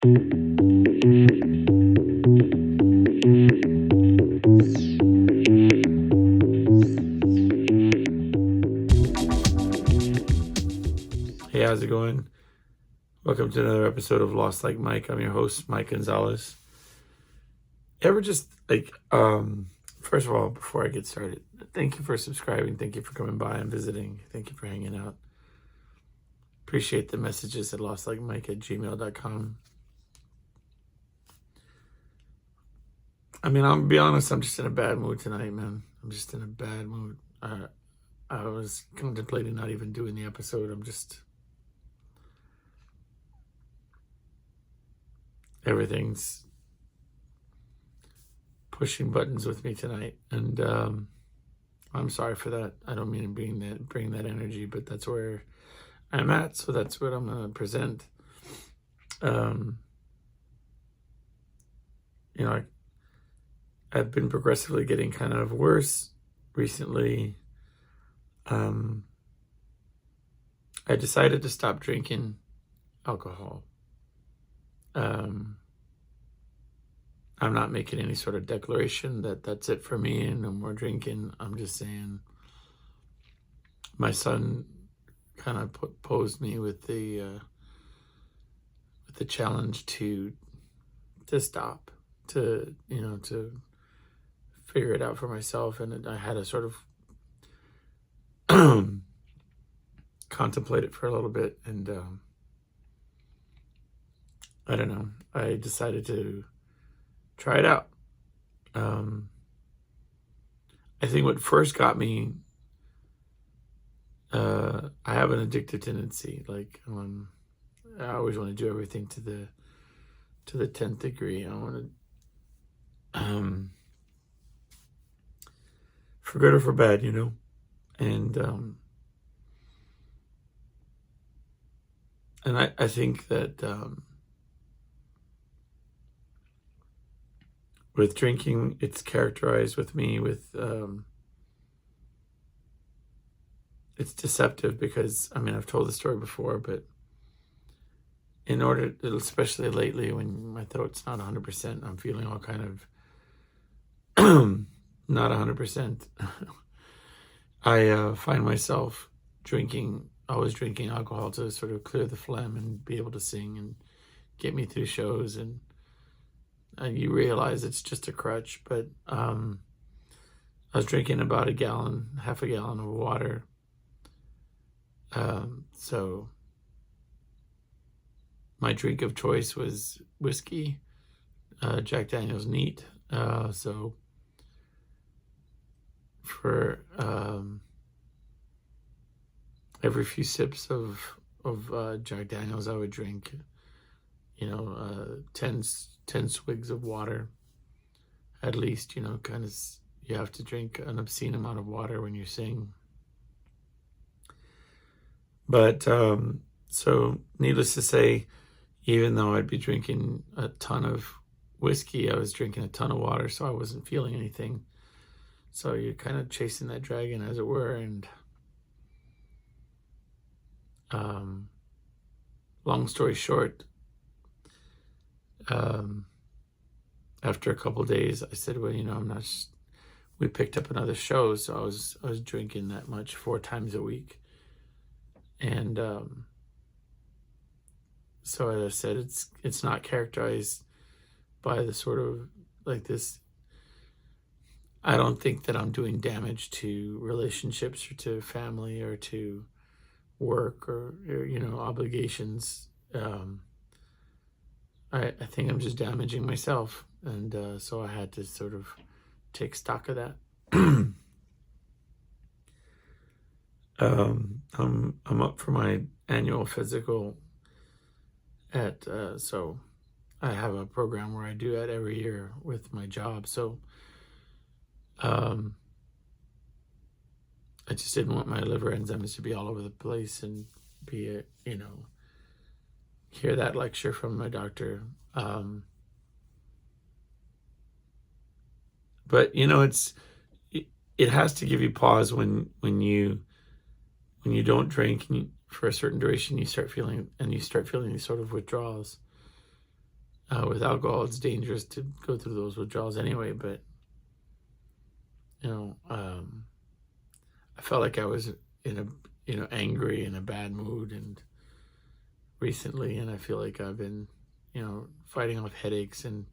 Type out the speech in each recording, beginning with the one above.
Hey, how's it going? Welcome to another episode of Lost Like Mike. I'm your host, Mike Gonzalez. Ever just first of all, before I get started, thank you for subscribing. Thank you for coming by and visiting. Thank you for hanging out. Appreciate the messages at lostlikemike@gmail.com. I mean, I'll be honest, I'm just in a bad mood tonight, man. I'm just in a bad mood. I was contemplating not even doing the episode. Everything's pushing buttons with me tonight, and I'm sorry for that. I don't mean to bring that energy, but that's where I'm at, so that's what I'm going to present. I've been progressively getting kind of worse recently. I decided to stop drinking alcohol. I'm not making any sort of declaration that that's it for me and no more drinking. I'm just saying my son kind of posed me with the challenge to stop, to figure it out for myself, and I had to sort of contemplate it for a little bit, and I don't know. I decided to try it out. I think what first got me, I have an addictive tendency. Like, I always want to do everything to the 10th degree. I want to, for good or for bad, and I think that with drinking, it's characterized with me with it's deceptive because, I've told the story before, but in order, especially lately when my throat's not 100%, I'm feeling all kind of not 100%. I find myself always drinking alcohol to sort of clear the phlegm and be able to sing and get me through shows, and you realize it's just a crutch. But I was drinking about half a gallon of water. So my drink of choice was whiskey, Jack Daniel's Neat. So for every few sips of Jack Daniel's, I would drink 10 swigs of water at least. You have to drink an obscene amount of water when you sing. But so needless to say, even though I'd be drinking a ton of whiskey, I was drinking a ton of water, so I wasn't feeling anything. So you're kind of chasing that dragon, as it were. And long story short, after a couple of days, I said, well, we picked up another show, so I was drinking that much 4 times a week. And so as I said, it's not characterized by the sort of like this. I don't think that I'm doing damage to relationships or to family or to work or obligations. I think I'm just damaging myself, and so I had to sort of take stock of that. I'm up for my annual physical so I have a program where I do that every year with my job. So I just didn't want my liver enzymes to be all over the place and be hear that lecture from my doctor. But it has to give you pause when you don't drink for a certain duration. You start feeling these sort of withdrawals. with alcohol, it's dangerous to go through those withdrawals anyway. But I felt like I was in a angry, in a bad mood, and recently, and I feel like I've been fighting off headaches, and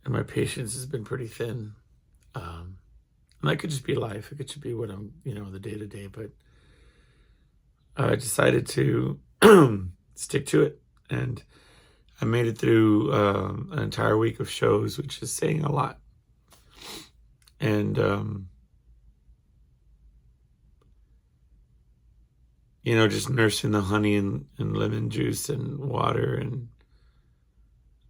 my patience has been pretty thin. And that could just be life. It could just be what I'm, the day to day. But I decided to stick to it, and I made it through an entire week of shows, which is saying a lot. And just nursing the honey and lemon juice and water, and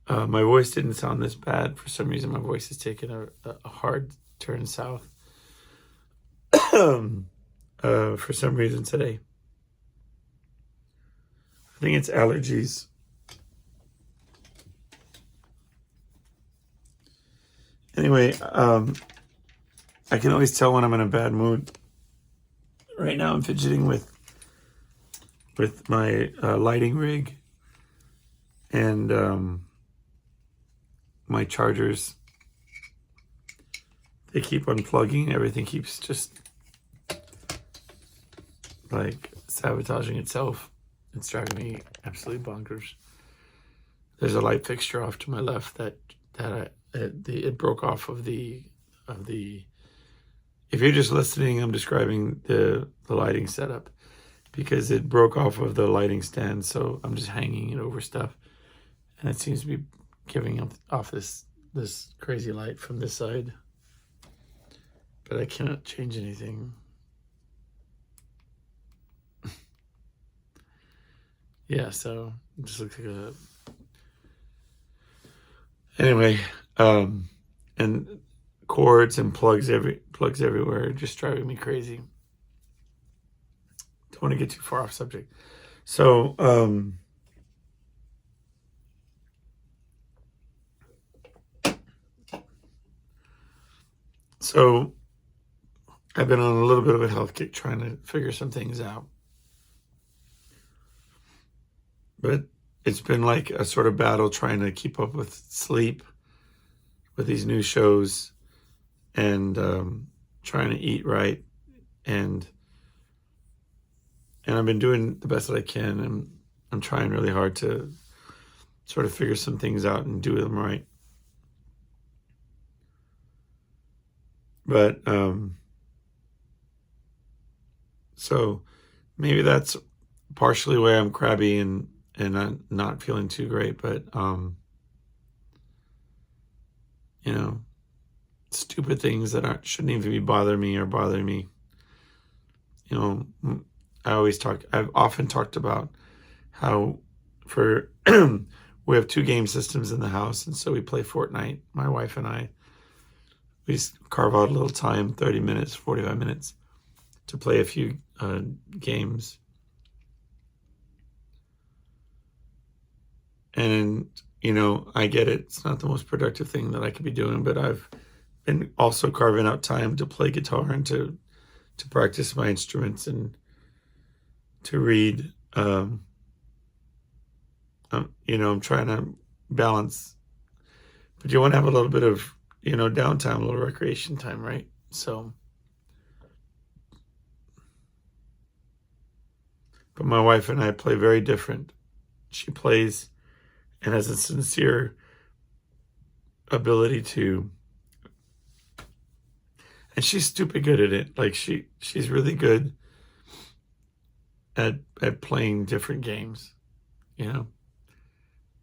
my voice didn't sound this bad. For some reason, my voice has taken a hard turn south for some reason today. I think it's allergies. Anyway, I can always tell when I'm in a bad mood. Right now I'm fidgeting with my lighting rig and my chargers. They keep unplugging. Everything keeps just like sabotaging itself. It's driving me absolutely bonkers. There's a light fixture off to my left that it broke off of the. If you're just listening, I'm describing the lighting setup, because it broke off of the lighting stand. So I'm just hanging it over stuff, and it seems to be giving off this crazy light from this side. But I cannot change anything. Yeah, so it just looks like a... Anyway, and cords and plugs everywhere, just driving me crazy. Don't want to get too far off subject. So, I've been on a little bit of a health kick trying to figure some things out. But it's been like a sort of battle trying to keep up with sleep with these new shows, and trying to eat right. And I've been doing the best that I can, and I'm trying really hard to sort of figure some things out and do them right. But so maybe that's partially why I'm crabby and I'm not feeling too great. But stupid things that shouldn't even be bothering me. I've often talked about how we have 2 game systems in the house, and so we play Fortnite, my wife and I. We just carve out a little time, 30 minutes, 45 minutes, to play a few games. And, I get it. It's not the most productive thing that I could be doing, but I've been also carving out time to play guitar and to practice my instruments and to read. I'm trying to balance, but you want to have a little bit of, downtime, a little recreation time, right? So, but my wife and I play very different. She plays and has a sincere ability to, and she's stupid good at it. Like she's really good at playing different games,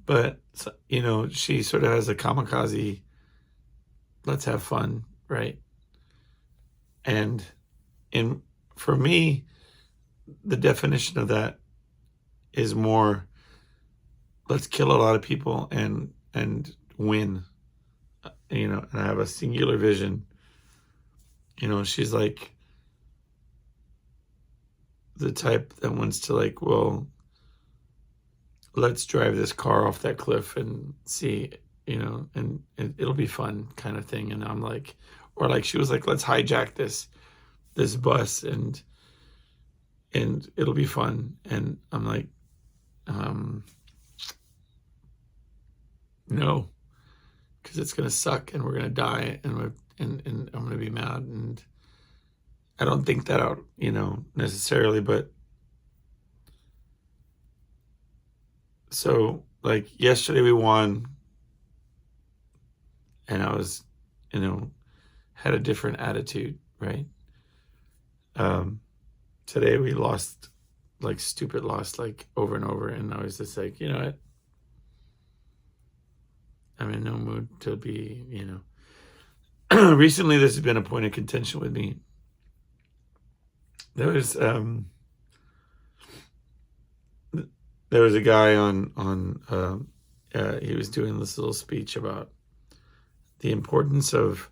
but she sort of has a kamikaze, let's have fun, right? And for me, the definition of that is more, let's kill a lot of people and win, and I have a singular vision. She's like the type that wants to, like, well, let's drive this car off that cliff and see, and it'll be fun, kind of thing. And I'm like, or like she was like, let's hijack this bus and and it'll be fun. And I'm like, no, because it's gonna suck, and we're gonna die, and I'm gonna be mad, and I don't think that out, necessarily, but so like yesterday we won, and I was, had a different attitude, right? Today we lost, like stupid lost, like over and over, and I was just like, you know what? I'm in no mood to be, recently this has been a point of contention with me. There was a guy on he was doing this little speech about the importance of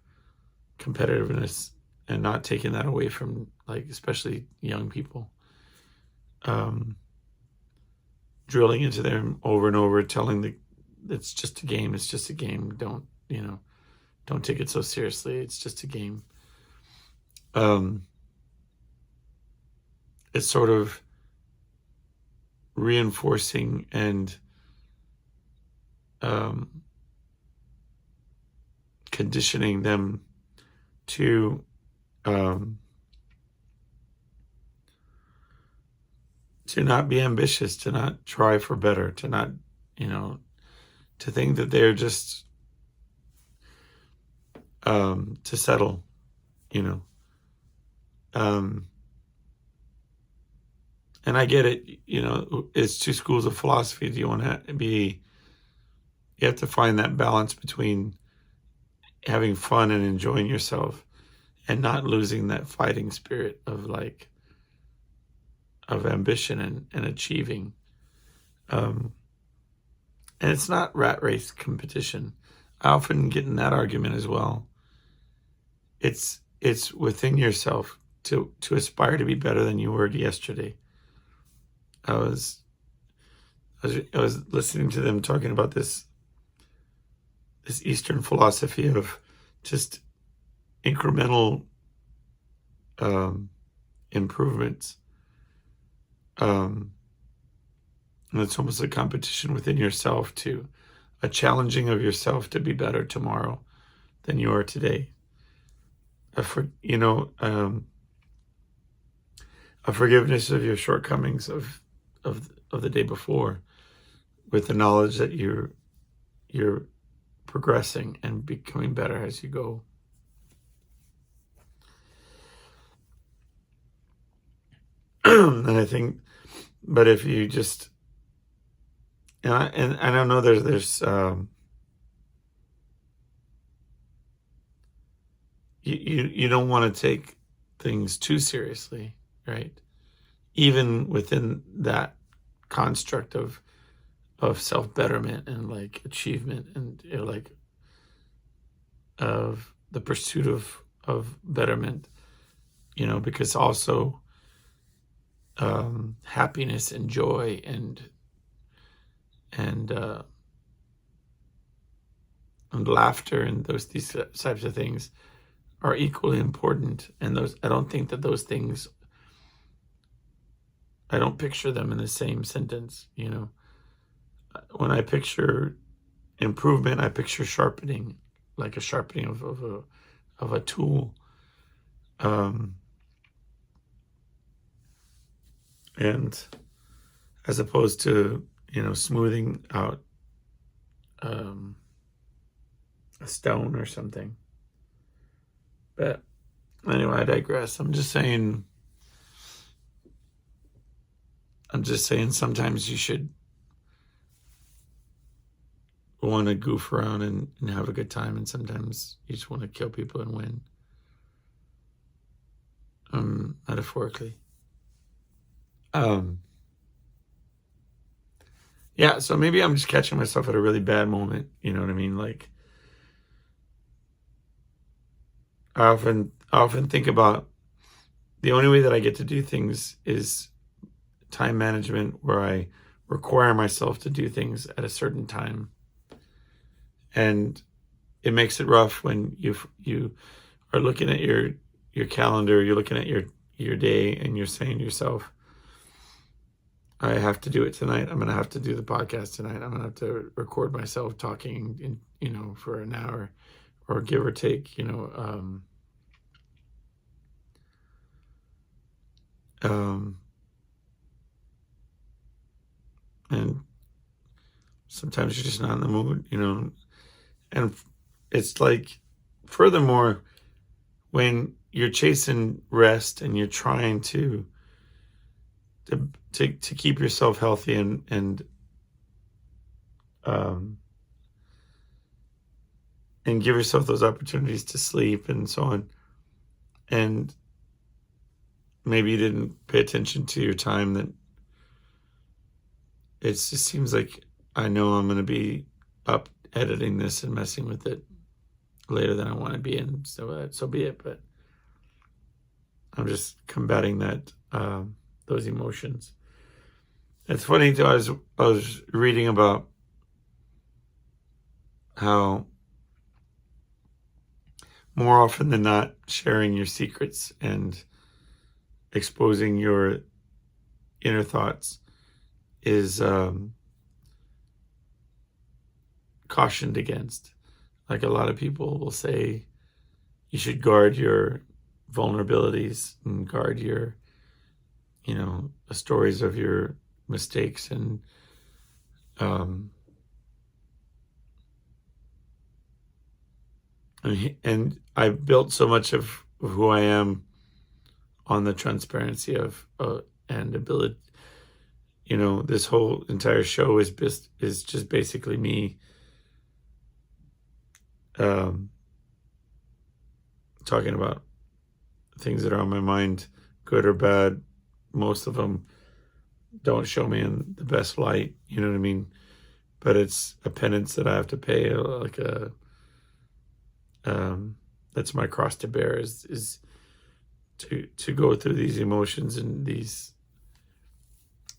competitiveness and not taking that away from, like, especially young people. Drilling into them over and over, telling it's just a game. It's just a game. Don't take it so seriously. It's just a game. It's sort of reinforcing and conditioning them to not be ambitious, to not try for better, to not, to think that they're just to settle, and I get it, it's two schools of philosophy. Do you want to you have to find that balance between having fun and enjoying yourself and not losing that fighting spirit of ambition and achieving. And it's not rat race competition. I often get in that argument as well. It's within yourself to aspire to be better than you were yesterday. I was listening to them talking about this Eastern philosophy of just incremental improvements. And it's almost a competition within yourself, a challenging of yourself to be better tomorrow than you are today. A forgiveness of your shortcomings of the day before, with the knowledge that you're progressing and becoming better as you go. And I think, but if you just, and I don't know, there's you don't want to take things too seriously, right? Even within that construct of self-betterment and like achievement and of the pursuit of betterment, because also happiness and joy and laughter and these types of things are equally important. And I don't think that those things, I don't picture them in the same sentence. When I picture improvement, I picture sharpening, like a sharpening of a tool. And as opposed to, smoothing out a stone or something. But anyway, I digress. I'm just saying sometimes you should want to goof around and have a good time, and sometimes you just want to kill people and win. Metaphorically. Yeah, so maybe I'm just catching myself at a really bad moment, you know what I mean? Like, I often think about the only way that I get to do things is time management, where I require myself to do things at a certain time. And it makes it rough when you are looking at your calendar, you're looking at your day, and you're saying to yourself, I have to do it tonight. I'm going to have to do the podcast tonight. I'm going to have to record myself talking, for an hour or give or take, and sometimes you're just not in the mood, and it's like, furthermore, when you're chasing rest and you're trying to keep yourself healthy and give yourself those opportunities to sleep and so on, and maybe you didn't pay attention to your time, that it just seems like I know I'm going to be up editing this and messing with it later than I want to be in, so be it. But I'm just combating that, those emotions. It's funny too. I was reading about how more often than not, sharing your secrets and exposing your inner thoughts is cautioned against. Like, a lot of people will say you should guard your vulnerabilities and guard your, the stories of your mistakes and I built so much of who I am on the transparency of and ability. This whole entire show is just basically me talking about things that are on my mind, good or bad. Most of them don't show me in the best light, you know what I mean? But it's a penance that I have to pay, that's my cross to bear, is to go through these emotions and these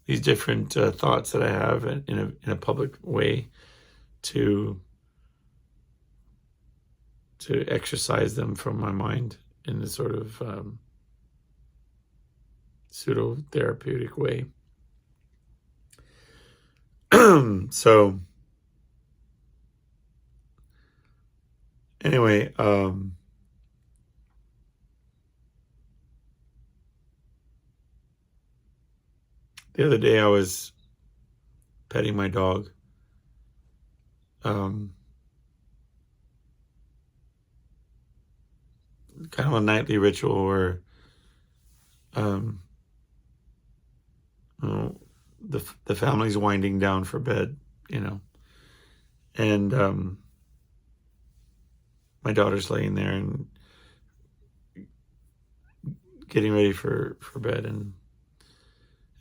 different thoughts that I have in a public way, to exercise them from my mind in a sort of pseudo therapeutic way. So anyway, the other day I was petting my dog. Kind of a nightly ritual where the family's winding down for bed, and my daughter's laying there and getting ready for bed, and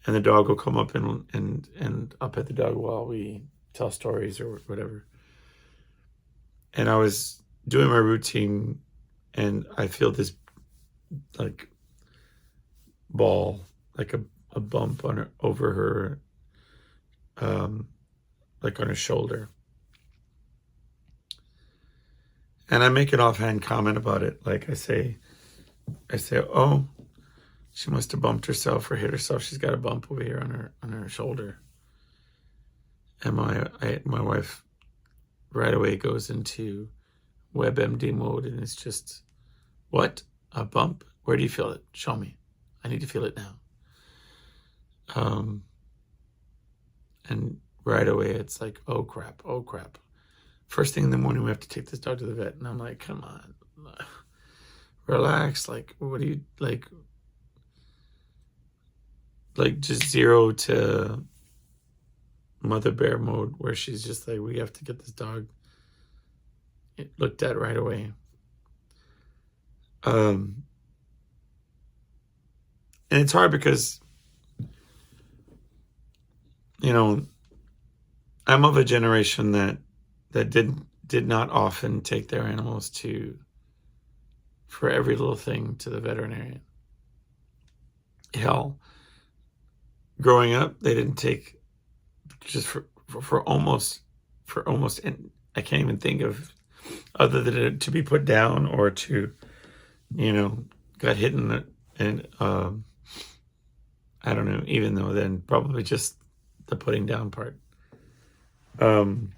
the dog will come up and I'll pet the dog while we tell stories or whatever. And I was doing my routine, and I feel this like ball, like a bump over her, like on her shoulder. And I make an offhand comment about it. Like I say, oh, she must have bumped herself or hit herself. She's got a bump over here on her shoulder. And my wife right away goes into WebMD mode, and it's just, what? A bump? Where do you feel it? Show me. I need to feel it now. And right away it's like, oh crap. First thing in the morning, we have to take this dog to the vet. And I'm like, come on, relax. Like, what do you, like just 0 to mother bear mode, where she's just like, we have to get this dog looked at right away. And it's hard because, I'm of a generation that did not often take their animals for every little thing to the veterinarian. Hell, growing up, they didn't take, just for almost, and I can't even think of, other than to be put down or to, got hit in I don't know, even though then probably just the putting down part. I'm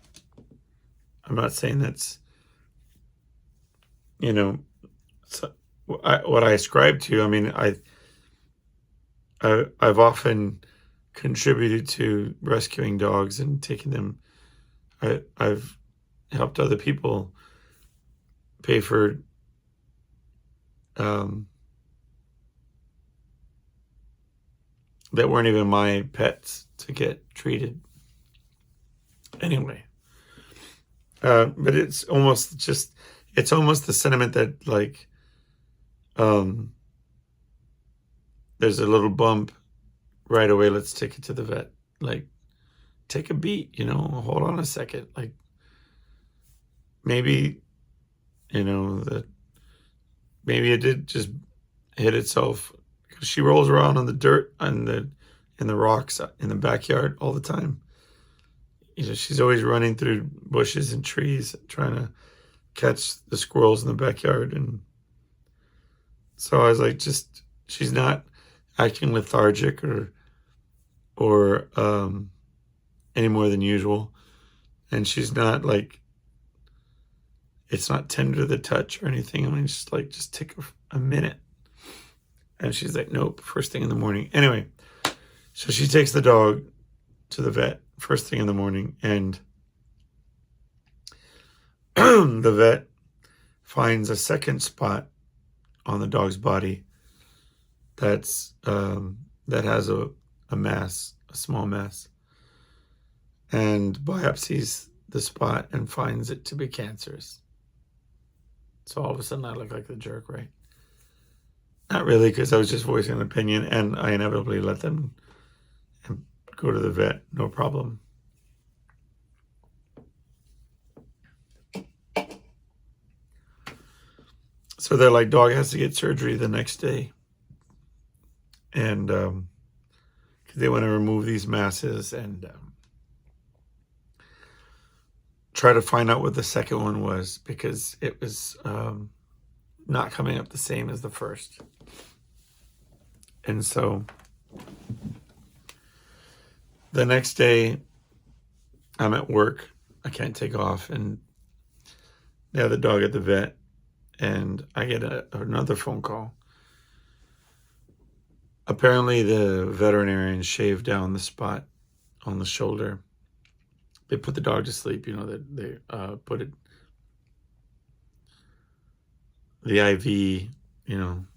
not saying that's, so what I ascribe to. I mean, I've often contributed to rescuing dogs and taking them. I've helped other people pay for that weren't even my pets to get treated anyway. But it's almost the sentiment that, like, there's a little bump right away, let's take it to the vet. Like, take a beat, hold on a second. Like, maybe, maybe it did just hit itself. She rolls around on the dirt and in the rocks in the backyard all the time. She's always running through bushes and trees trying to catch the squirrels in the backyard. And so I was like, she's not acting lethargic or any more than usual. And she's not like, it's not tender to the touch or anything. I mean, just take a minute. And she's like, nope, first thing in the morning. Anyway, so she takes the dog to the vet first thing in the morning, and the vet finds a second spot on the dog's body that has a mass, a small mass, and biopsies the spot and finds it to be cancerous. So all of a sudden I look like the jerk, right? Not really, because I was just voicing an opinion, and I inevitably let them go to the vet, no problem. So they're like, dog has to get surgery the next day. And because they want to remove these masses and try to find out what the second one was, because it was not coming up the same as the first. And so the next day I'm at work. I can't take off. And they have the dog at the vet. And I get another phone call. Apparently the veterinarian shaved down the spot on the shoulder. They put the dog to sleep, they put it, the IV,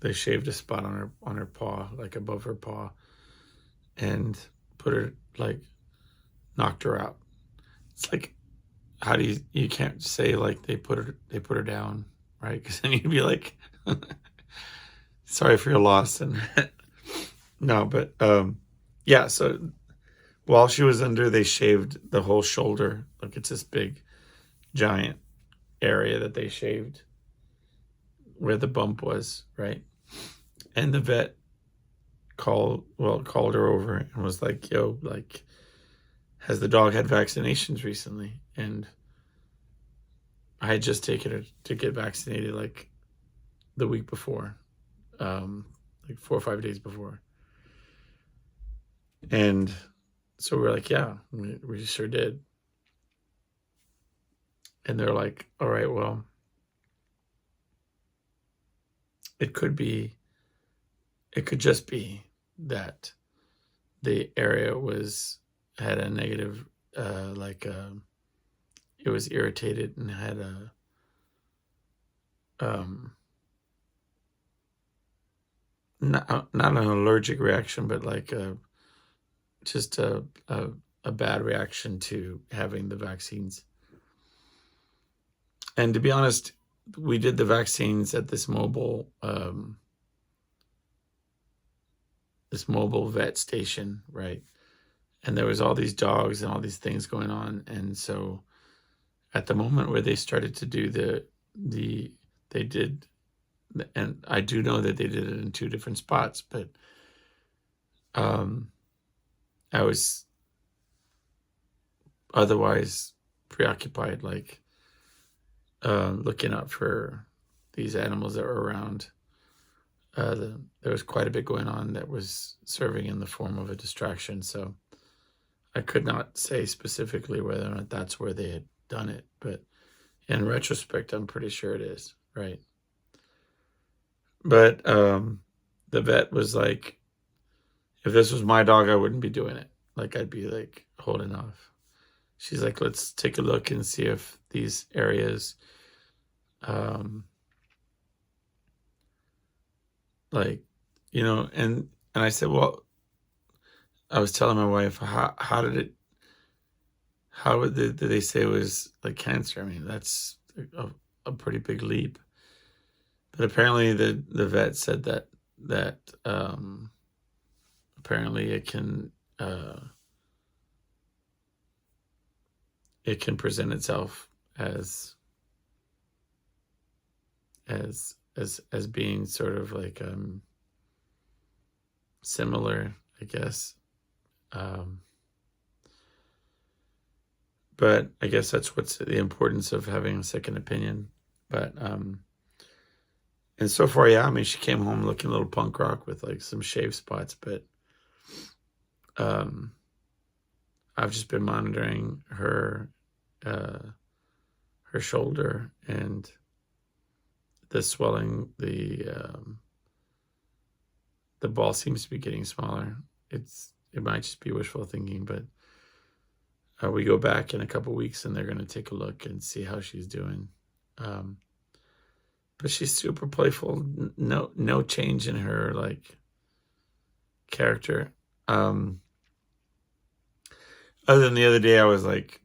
they shaved a spot on her paw, like above her paw, and put her, like, knocked her out. It's like, how do you can't say like they put her down, right? Because then you'd be like, sorry for your loss. And no, but yeah, so while she was under, they shaved the whole shoulder. Like, it's this big giant area that they shaved where the bump was, right? And the vet called her over and was like, yo, like, has the dog had vaccinations recently? And I had just taken her to get vaccinated like the week before, like 4 or 5 days before. And so we're like, yeah, we sure did. And they're like, all right, well, it could just be that the area had a negative, it was irritated and had not an allergic reaction, but like just a bad reaction to having the vaccines. And to be honest, we did the vaccines at this mobile vet station, right? And there was all these dogs and all these things going on. And so at the moment where they started to do they did, and I do know that they did it in 2 different spots, but I was otherwise preoccupied, like looking out for these animals that were around. There was quite a bit going on that was serving in the form of a distraction. So I could not say specifically whether or not that's where they had done it, but in retrospect, I'm pretty sure it is, right? But the vet was like, if this was my dog, I wouldn't be doing it. Like, I'd be like holding off. She's like, let's take a look and see if these areas, like, and I said, well, I was telling my wife, how did they say it was like cancer? I mean, that's a pretty big leap. But apparently the vet said that apparently it can present itself as being sort of like similar, I guess. But I guess that's what's the importance of having a second opinion. But and so far, yeah, I mean, she came home looking a little punk rock with like some shave spots, but I've just been monitoring her shoulder and the swelling. The ball seems to be getting smaller. It might just be wishful thinking, but we go back in a couple weeks and they're going to take a look and see how she's doing. But she's super playful. No change in her like character. Other than the other day, I was like,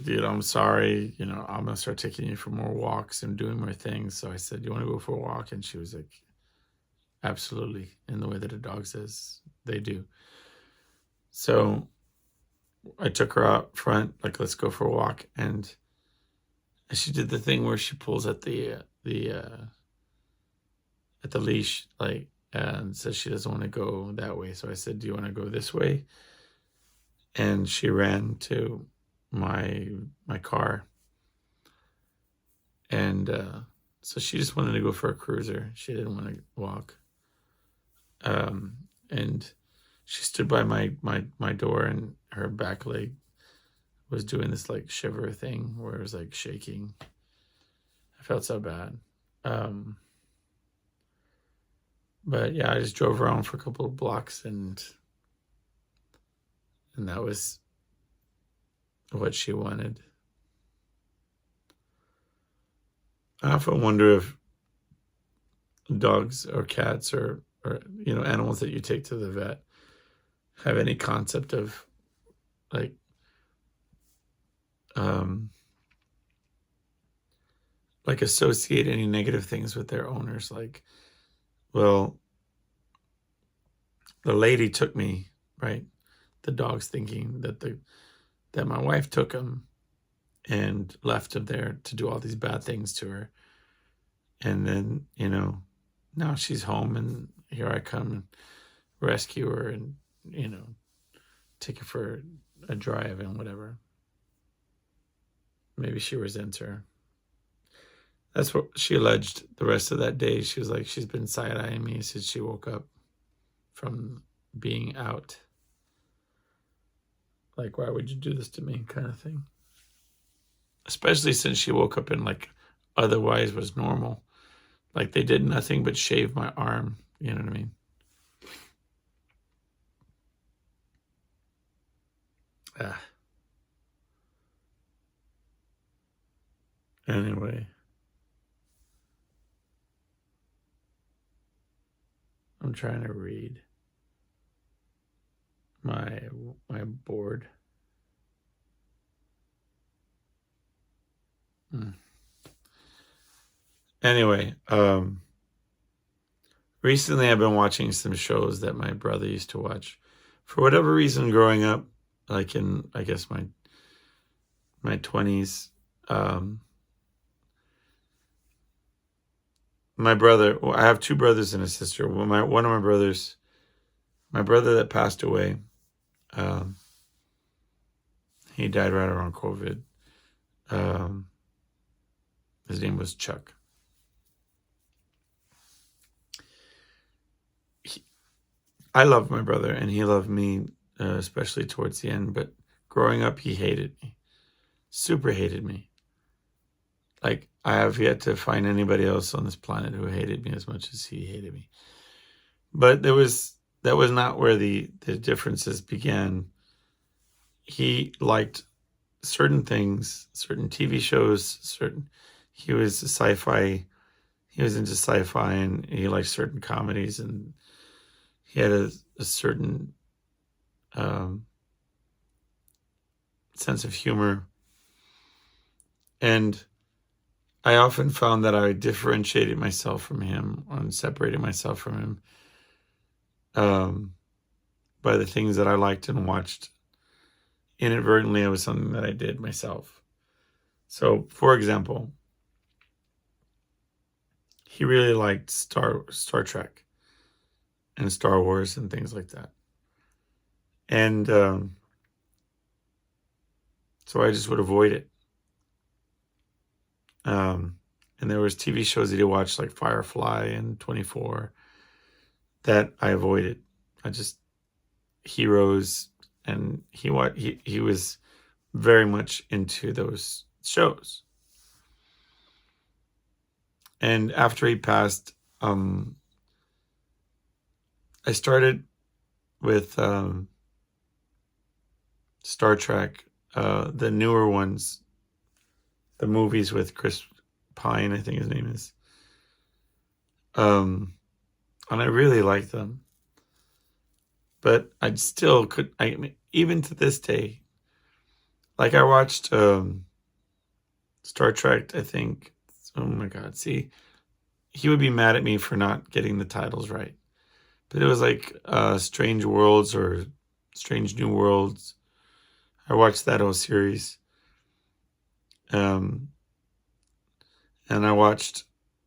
dude, I'm sorry. I'm gonna start taking you for more walks and doing more things. So I said, you want to go for a walk? And she was like, absolutely. In the way that a dog says they do. So I took her out front, like, let's go for a walk. And she did the thing where she pulls at the leash, like, and says she doesn't want to go that way. So I said, do you want to go this way? And she ran to my car. And so she just wanted to go for a cruiser. She didn't want to walk. And she stood by my door, and her back leg was doing this like shiver thing where it was like shaking. I felt so bad. But yeah, I just drove around for a couple of blocks, and that was what she wanted. I often wonder if dogs or cats or animals that you take to the vet have any concept of like associate any negative things with their owners. Like, well, the lady took me, right? The dog's thinking that my wife took him and left him there to do all these bad things to her. And then, now she's home, and here I come and rescue her and, take her for a drive and whatever. Maybe she resents her. That's what she alleged the rest of that day. She was like, she's been side-eyeing me since she woke up from being out. Like, why would you do this to me, kind of thing. Especially since she woke up and like otherwise was normal. Like, they did nothing but shave my arm. You know what I mean? Anyway. I'm trying to read my board. Anyway, recently I've been watching some shows that my brother used to watch. For whatever reason, growing up, like in, I guess, my 20s, my brother, I have two brothers and a sister. One of my brothers, my brother that passed away, he died right around COVID. His name was Chuck. I loved my brother, and he loved me, especially towards the end. But growing up, he hated me, super hated me. Like, I have yet to find anybody else on this planet who hated me as much as he hated me. But that was not where the differences began. He liked certain things, certain TV shows, he was into sci-fi, and he liked certain comedies, and he had a certain sense of humor. And I often found that I differentiated myself from him, and separated myself from him by the things that I liked and watched. Inadvertently, it was something that I did myself. So, for example, he really liked Star Trek and Star Wars and things like that. And so I just would avoid it. And there was TV shows that he watched, like Firefly and 24, that I avoided. Heroes, and he was very much into those shows. And after he passed, I started with Star Trek, the newer ones, the movies with Chris Pine, I think his name is. And I really liked them. But I still even to this day, like I watched Star Trek, I think, oh my God, see, he would be mad at me for not getting the titles right. But it was like Strange Worlds or Strange New Worlds. I watched that whole series. And I watched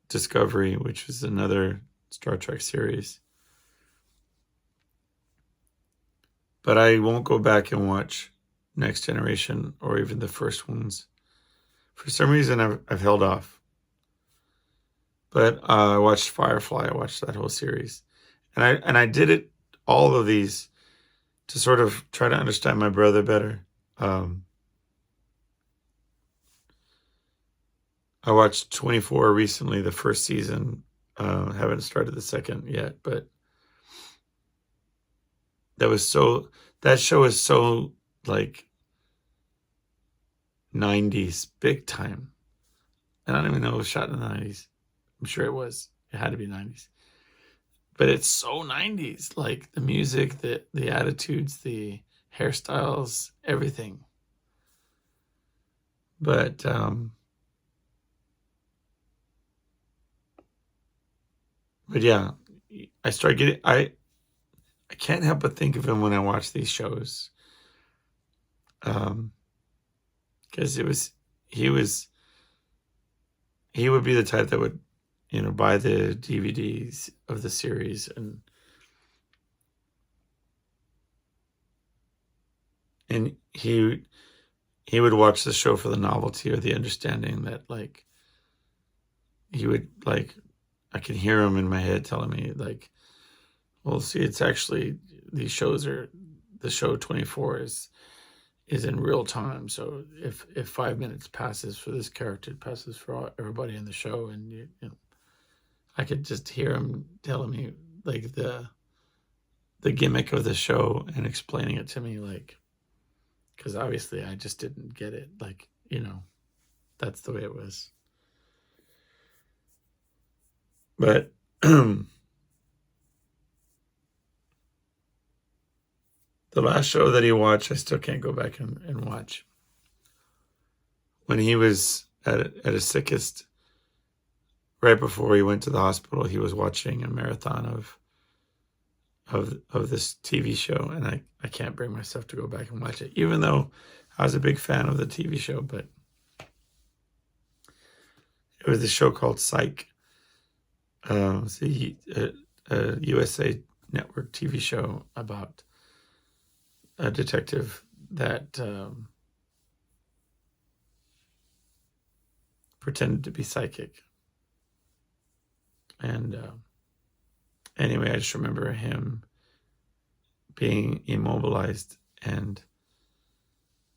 Discovery, which was another Star Trek series. But I won't go back and watch Next Generation or even the first ones. For some reason, I've held off. But I watched Firefly. I watched that whole series. And I did it, all of these, to sort of try to understand my brother better. I watched 24 recently, the first season. Haven't started the second yet, but that show is so like 90s, big time. And I don't even know it was shot in the 90s. I'm sure it was. It had to be 90s. But it's so 90s, like the music, the attitudes, the hairstyles, everything. But yeah, I can't help but think of him when I watch these shows. Because he would be the type that would, buy the DVDs of the series, and he would watch the show for the novelty or the understanding that, like, he would, like, I can hear him in my head telling me, like, well, see, it's actually, the show 24 is in real time. So if 5 minutes passes for this character, it passes for everybody in the show. And I could just hear him telling me, like, the gimmick of the show and explaining it to me, like, because obviously I just didn't get it. Like, that's the way it was. But the last show that he watched, I still can't go back and watch. When he was at his sickest, right before he went to the hospital, he was watching a marathon of this TV show, and I can't bring myself to go back and watch it, even though I was a big fan of the TV show. But it was a show called Psych. It's a USA Network TV show about a detective that pretended to be psychic. And anyway, I just remember him being immobilized and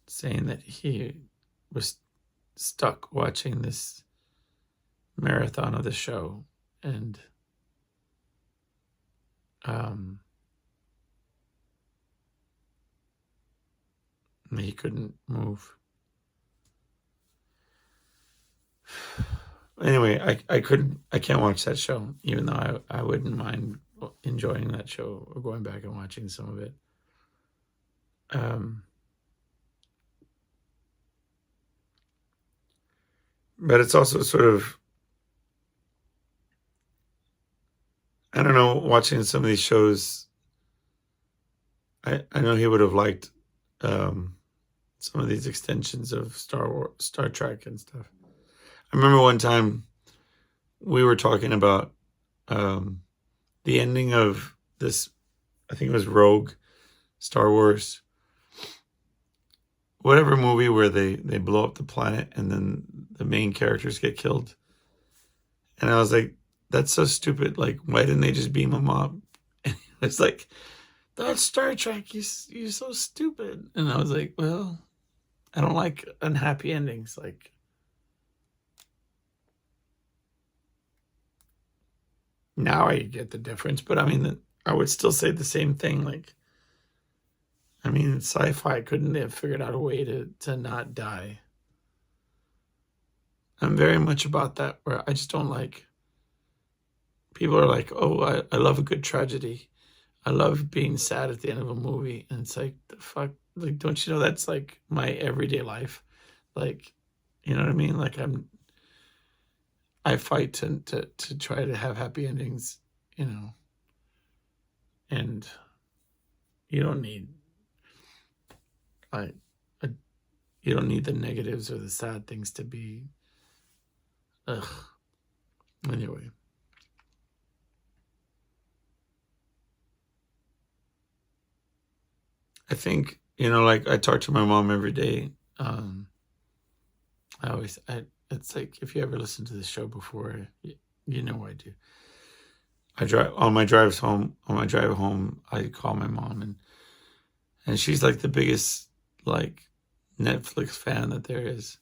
saying that he was stuck watching this marathon of the show, and he couldn't move. Anyway, I can't watch that show, even though I wouldn't mind enjoying that show or going back and watching some of it. But it's also sort of, I don't know, watching some of these shows, I know he would have liked some of these extensions of Star Trek and stuff. I remember one time we were talking about the ending of this, I think it was Rogue, Star Wars, whatever movie where they blow up the planet and then the main characters get killed. And I was like, that's so stupid. Like, why didn't they just beam them up? And it's like, that's Star Trek. You're so stupid. And I was like, well, I don't like unhappy endings. Like, now I get the difference, but I mean, I would still say the same thing. Like, I mean, sci-fi couldn't have figured out a way to not die. I'm very much about that, where I just don't like, people are like, oh, I love a good tragedy. I love being sad at the end of a movie. And it's like, the fuck, like, don't you know that's like my everyday life? Like, you know what I mean? Like, I fight to try to have happy endings, you know, and you don't need, you don't need the negatives or the sad things to be, ugh. Anyway. I think, you know, like, I talk to my mom every day. It's like, if you ever listened to the show before, you know I do. On my drive home, I call my mom, and she's like the biggest, like, Netflix fan that there is.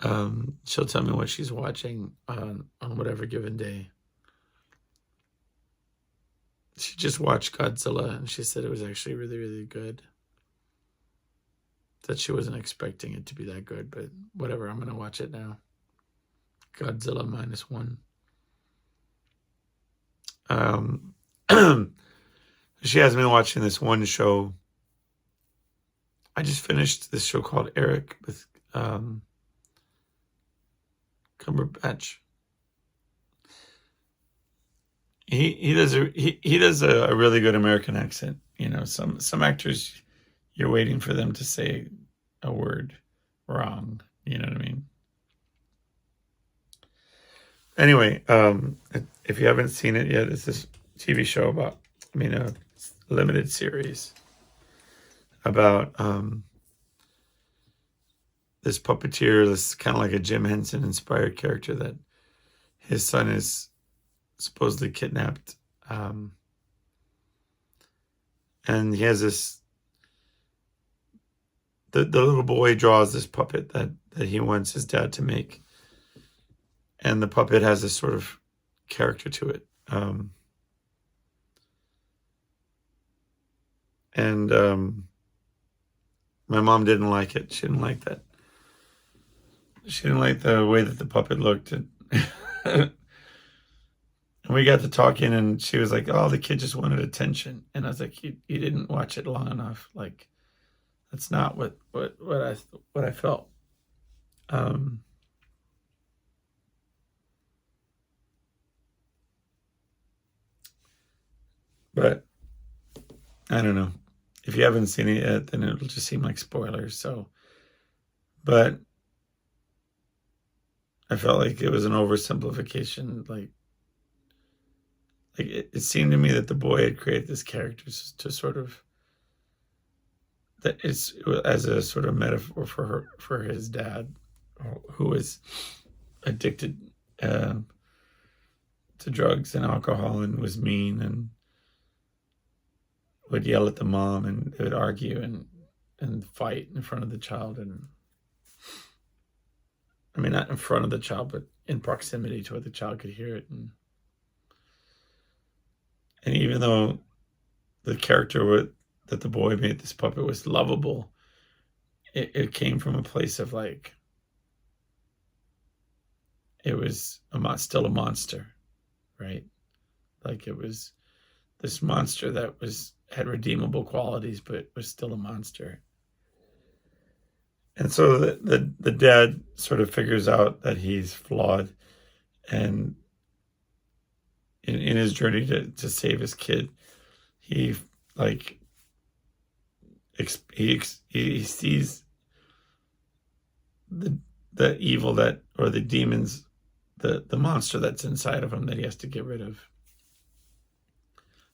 She'll tell me what she's watching on whatever given day. She just watched Godzilla, and she said it was actually really, really good. That she wasn't expecting it to be that good, but whatever, I'm going to watch it now. Godzilla -1. She has me watching this one show. I just finished this show called Eric with Cumberbatch. He does a really good American accent. You know, some actors, you're waiting for them to say a word wrong. You know what I mean? Anyway, if you haven't seen it yet, it's this TV show about, a limited series about this puppeteer, this kind of like a Jim Henson inspired character, that his son is supposedly kidnapped. And he has this, the little boy draws this puppet that he wants his dad to make. And the puppet has this sort of character to it. My mom didn't like it. She didn't like that. She didn't like the way that the puppet looked. And we got to talking, and she was like, oh, the kid just wanted attention. And I was like, you didn't watch it long enough. Like, that's not what I felt. But I don't know. If you haven't seen it yet, then it'll just seem like spoilers. So, but I felt like it was an oversimplification. Like it seemed to me that the boy had created this character to sort of, that it's as a sort of metaphor for his dad, who was addicted to drugs and alcohol and was mean and would yell at the mom, and they would argue and fight in front of the child. And I mean, not in front of the child, but in proximity to where the child could hear it. And even though the character that the boy made, this puppet, was lovable, it came from a place of like, it was still a monster, right? Like it was this monster that had redeemable qualities, but was still a monster. And so the dad sort of figures out that he's flawed, and in his journey to save his kid, he like he sees the evil or the demons, the monster that's inside of him that he has to get rid of.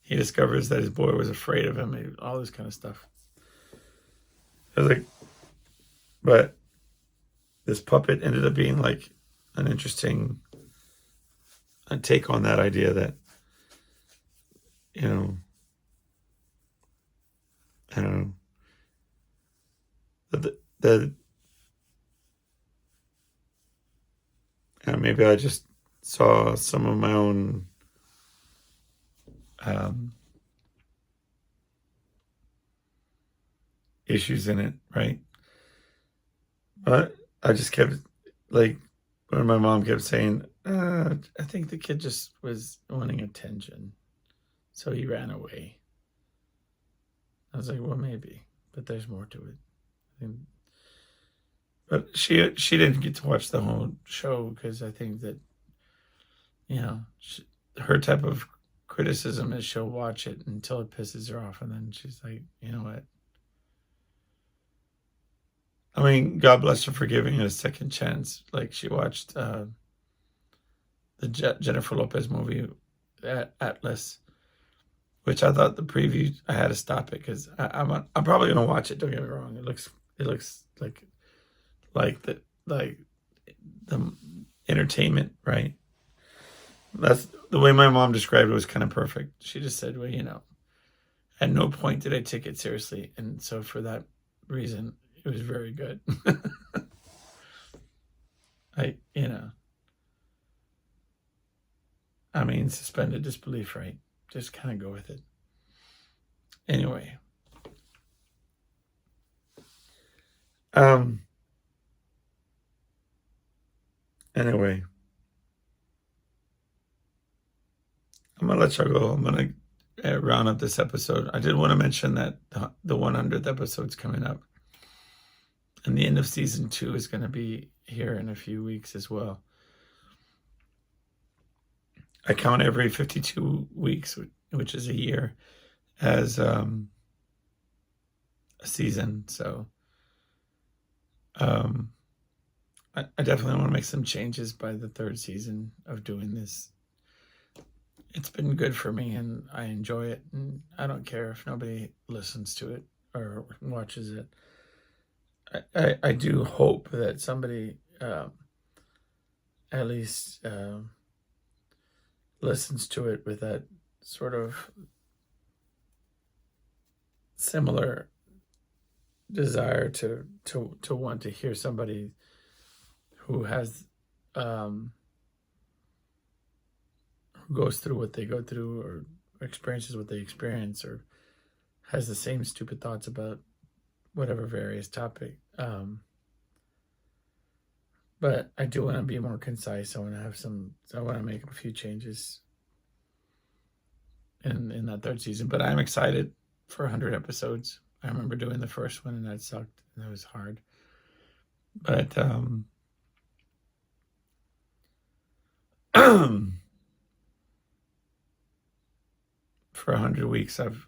He discovers that his boy was afraid of him, all this kind of stuff. I was like, but this puppet ended up being like an interesting take on that idea that, I don't know, maybe I just saw some of my own issues in it, right? But I just kept, like, when my mom kept saying, I think the kid just was wanting attention, so he ran away. I was like, well, maybe, but there's more to it. But she didn't get to watch the whole show, because I think that, her type of criticism is she'll watch it until it pisses her off, and then she's like, you know what? I mean, God bless her for giving it a second chance. Like, she watched the Jennifer Lopez movie, Atlas, which I thought the preview, I had to stop it, because I'm probably gonna watch it. Don't get me wrong. It looks like the entertainment, right? That's the way my mom described it, was kind of perfect. She just said, well, at no point did I take it seriously, and so for that reason, it was very good. I mean, suspended disbelief, right? Just kind of go with it. Anyway. Anyway. I'm going to let y'all go. I'm going to round up this episode. I did want to mention that the 100th episode's coming up. And the end of season 2 is going to be here in a few weeks as well. I count every 52 weeks, which is a year, as a season. So I definitely want to make some changes by the 3rd season of doing this. It's been good for me, and I enjoy it, and I don't care if nobody listens to it or watches it. I do hope that somebody at least listens to it with that sort of similar desire to want to hear somebody who has who goes through what they go through, or experiences what they experience, or has the same stupid thoughts about whatever various topic. But I do want to be more concise. I want to make a few changes in that 3rd season. But I'm excited for 100 episodes. I remember doing the first one, and that sucked, and that was hard. But for 100 weeks, I've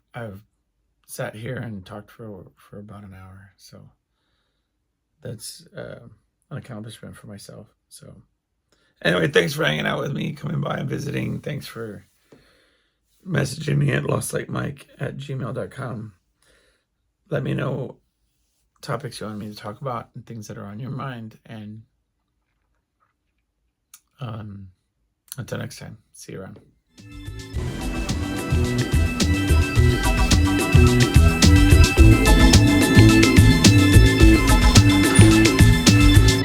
sat here and talked for about an hour. So that's an accomplishment for myself. So anyway, thanks for hanging out with me, coming by and visiting. Thanks for messaging me at lostlikemike@gmail.com. Let me know topics you want me to talk about and things that are on your mind. And until next time, see you around.